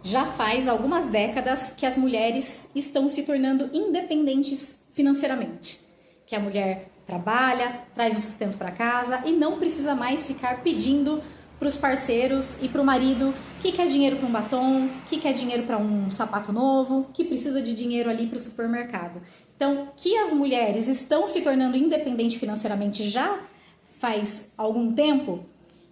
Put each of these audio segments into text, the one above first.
Já faz algumas décadas que as mulheres estão se tornando independentes financeiramente. Que a mulher trabalha, traz o sustento para casa e não precisa mais ficar pedindo para os parceiros e para o marido que quer dinheiro para um batom, que quer dinheiro para um sapato novo, que precisa de dinheiro ali para o supermercado. Então, que as mulheres estão se tornando independentes financeiramente já faz algum tempo,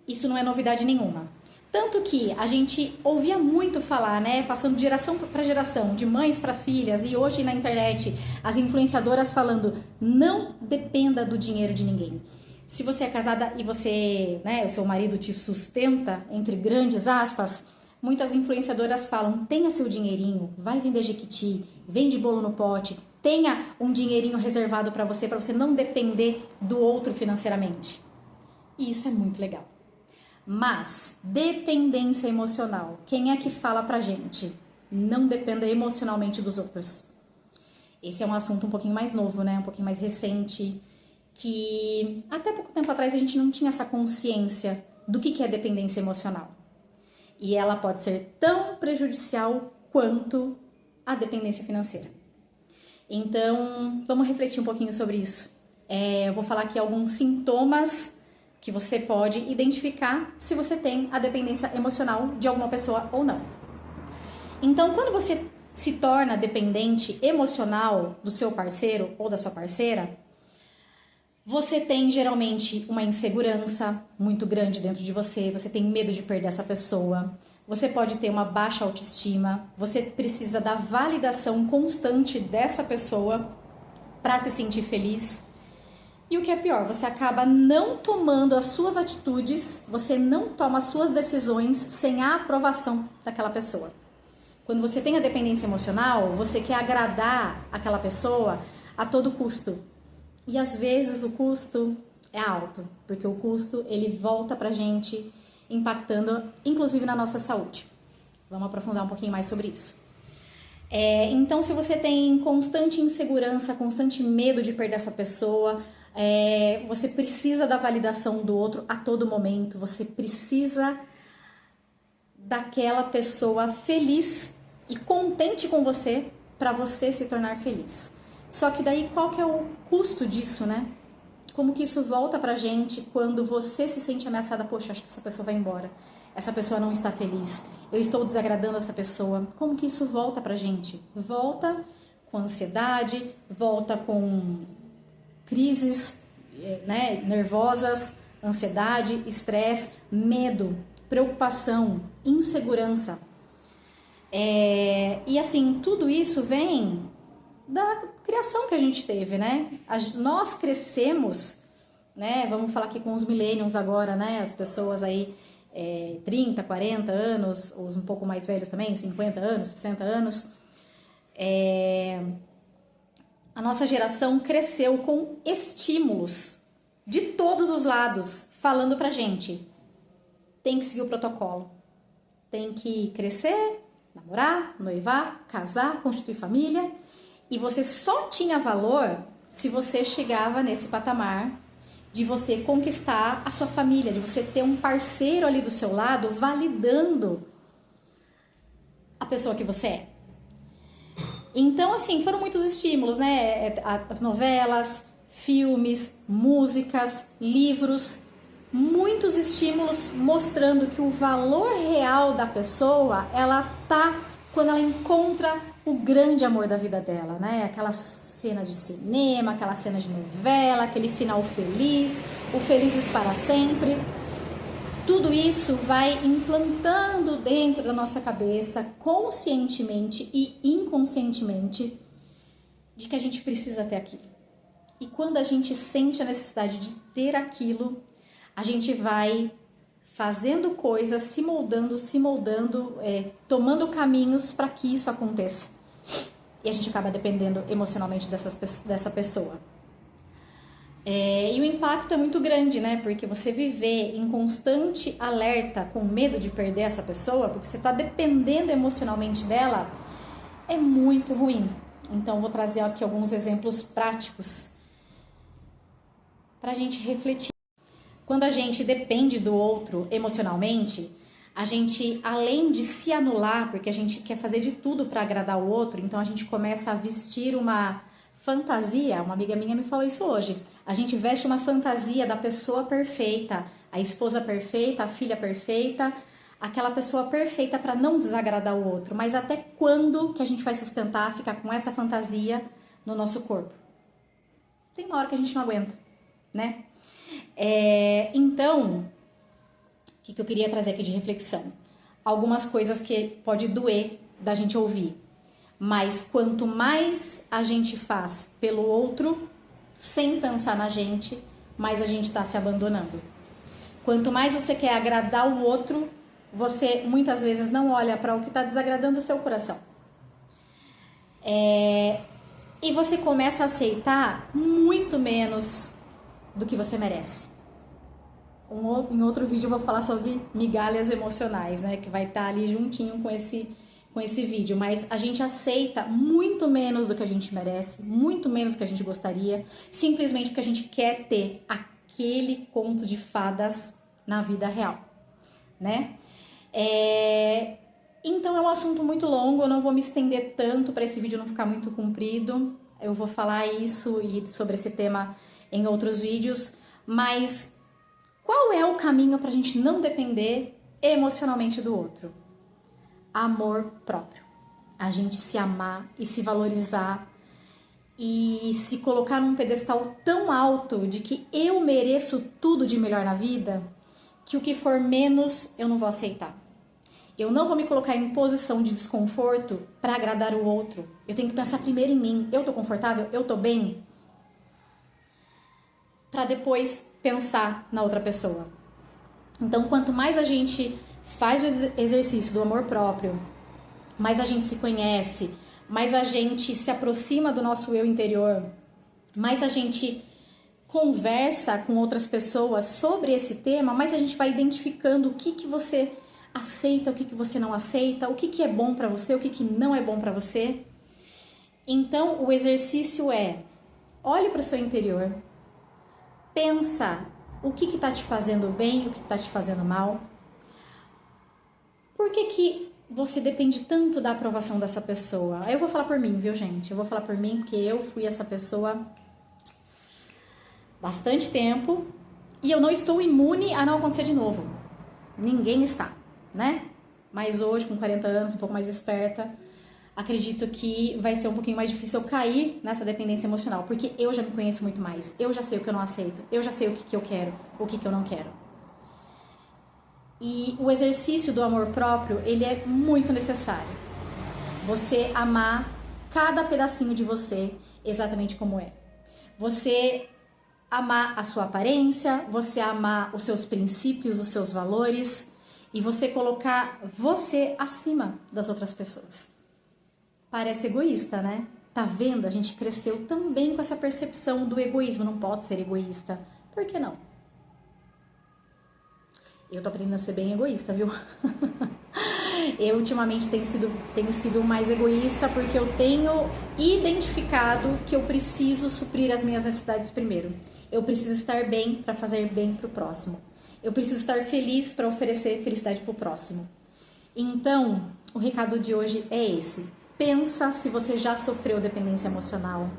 isso não é novidade nenhuma. Tanto que a gente ouvia muito falar, né, passando de geração para geração, de mães para filhas, e hoje na internet, as influenciadoras falando, não dependa do dinheiro de ninguém. Se você é casada e você, né, o seu marido te sustenta, entre grandes aspas, muitas influenciadoras falam, tenha seu dinheirinho, vai vender jequiti, vende bolo no pote, tenha um dinheirinho reservado para você não depender do outro financeiramente. E isso é muito legal. Mas, dependência emocional, quem é que fala pra gente? Não dependa emocionalmente dos outros. Esse é um assunto um pouquinho mais novo, né? Um pouquinho mais recente, que até pouco tempo atrás a gente não tinha essa consciência do que é dependência emocional. E ela pode ser tão prejudicial quanto a dependência financeira. Então, vamos refletir um pouquinho sobre isso. Eu vou falar aqui alguns sintomas que você pode identificar se você tem a dependência emocional de alguma pessoa ou não. Então, quando você se torna dependente emocional do seu parceiro ou da sua parceira, você tem geralmente uma insegurança muito grande dentro de você, você tem medo de perder essa pessoa, você pode ter uma baixa autoestima, você precisa da validação constante dessa pessoa para se sentir feliz. E o que é pior, você acaba não tomando as suas atitudes, você não toma as suas decisões sem a aprovação daquela pessoa. Quando você tem a dependência emocional, você quer agradar aquela pessoa a todo custo. E às vezes o custo é alto, porque o custo ele volta pra gente impactando inclusive na nossa saúde. Vamos aprofundar um pouquinho mais sobre isso. Então, se você tem constante insegurança, constante medo de perder essa pessoa, você precisa da validação do outro a todo momento, você precisa daquela pessoa feliz e contente com você para você se tornar feliz. Só que daí qual que é o custo disso, né? Como que isso volta pra gente quando você se sente ameaçada? Poxa, acho que essa pessoa vai embora, essa pessoa não está feliz, eu estou desagradando essa pessoa. Como que isso volta pra gente? Volta com ansiedade, volta com crises, né, nervosas, ansiedade, estresse, medo, preocupação, insegurança. E assim, tudo isso vem da criação que a gente teve, né? Nós crescemos, né? Vamos falar aqui com os millennials agora, né? As pessoas aí 30, 40 anos, os um pouco mais velhos também, 50 anos, 60 anos. A nossa geração cresceu com estímulos de todos os lados, falando pra gente, tem que seguir o protocolo, tem que crescer, namorar, noivar, casar, constituir família, e você só tinha valor se você chegava nesse patamar de você conquistar a sua família, de você ter um parceiro ali do seu lado validando a pessoa que você é. Então, assim, foram muitos estímulos, né? As novelas, filmes, músicas, livros, muitos estímulos mostrando que o valor real da pessoa, ela tá quando ela encontra o grande amor da vida dela, né? Aquelas cenas de cinema, aquelas cenas de novela, aquele final feliz, o felizes para sempre. Tudo isso vai implantando dentro da nossa cabeça, conscientemente e inconscientemente, de que a gente precisa ter aquilo. E quando a gente sente a necessidade de ter aquilo, a gente vai fazendo coisas, se moldando, tomando caminhos para que isso aconteça. E a gente acaba dependendo emocionalmente dessa pessoa. E o impacto é muito grande, né? Porque você viver em constante alerta, com medo de perder essa pessoa, porque você está dependendo emocionalmente dela, é muito ruim. Então, vou trazer aqui alguns exemplos práticos para a gente refletir. Quando a gente depende do outro emocionalmente, A gente, além de se anular, porque a gente quer fazer de tudo para agradar o outro, então a gente começa a vestir uma fantasia. Uma amiga minha me falou isso hoje. A gente veste uma fantasia da pessoa perfeita, a esposa perfeita, a filha perfeita, aquela pessoa perfeita para não desagradar o outro. Mas até quando que a gente vai sustentar, ficar com essa fantasia no nosso corpo? Tem uma hora que a gente não aguenta, né? Então, o que eu queria trazer aqui de reflexão? Algumas coisas que pode doer da gente ouvir. Mas quanto mais a gente faz pelo outro, sem pensar na gente, mais a gente está se abandonando. Quanto mais você quer agradar o outro, você muitas vezes não olha para o que está desagradando o seu coração. E você começa a aceitar muito menos do que você merece. Em outro vídeo eu vou falar sobre migalhas emocionais, né? Que vai estar ali juntinho com esse vídeo. Mas a gente aceita muito menos do que a gente merece, muito menos do que a gente gostaria, simplesmente porque a gente quer ter aquele conto de fadas na vida real, né? Então é um assunto muito longo, eu não vou me estender tanto para esse vídeo não ficar muito comprido. Eu vou falar isso e sobre esse tema em outros vídeos, mas qual é o caminho para a gente não depender emocionalmente do outro? Amor próprio. A gente se amar e se valorizar e se colocar num pedestal tão alto de que eu mereço tudo de melhor na vida, que o que for menos eu não vou aceitar. Eu não vou me colocar em posição de desconforto para agradar o outro. Eu tenho que pensar primeiro em mim. Eu tô confortável? Eu tô bem? Para depois pensar na outra pessoa. Então, quanto mais a gente faz o exercício do amor próprio, mais a gente se conhece, mais a gente se aproxima do nosso eu interior, mais a gente conversa com outras pessoas sobre esse tema, mais a gente vai identificando o que você aceita, o que você não aceita, o que é bom para você, o que não é bom para você. Então, o exercício olhe para o seu interior, pensa o que está te fazendo bem, o que está te fazendo mal. Por que você depende tanto da aprovação dessa pessoa? Eu vou falar por mim, viu, gente? Eu vou falar por mim porque eu fui essa pessoa bastante tempo e eu não estou imune a não acontecer de novo. Ninguém está, né? Mas hoje, com 40 anos, um pouco mais esperta, acredito que vai ser um pouquinho mais difícil eu cair nessa dependência emocional, porque eu já me conheço muito mais, eu já sei o que eu não aceito, eu já sei o que eu quero, o que eu não quero. E o exercício do amor próprio, ele é muito necessário. Você amar cada pedacinho de você exatamente como é. Você amar a sua aparência, você amar os seus princípios, os seus valores, e você colocar você acima das outras pessoas. Parece egoísta, né? Tá vendo? A gente cresceu também com essa percepção do egoísmo. Não pode ser egoísta. Por que não? Eu tô aprendendo a ser bem egoísta, viu? Eu ultimamente tenho sido mais egoísta porque eu tenho identificado que eu preciso suprir as minhas necessidades primeiro. Eu preciso estar bem para fazer bem pro próximo. Eu preciso estar feliz para oferecer felicidade pro próximo. Então, o recado de hoje é esse. Pensa se você já sofreu dependência emocional,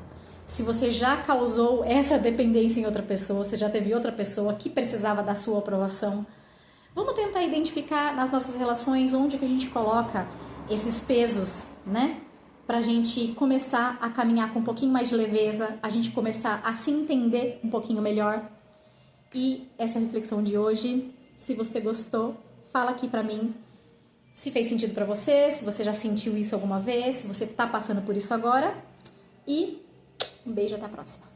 se você já causou essa dependência em outra pessoa, se já teve outra pessoa que precisava da sua aprovação. Vamos tentar identificar nas nossas relações onde que a gente coloca esses pesos, né? Pra gente começar a caminhar com um pouquinho mais de leveza, a gente começar a se entender um pouquinho melhor. E essa reflexão de hoje, se você gostou, fala aqui pra mim se fez sentido pra você, se você já sentiu isso alguma vez, se você tá passando por isso agora. E um beijo, até a próxima.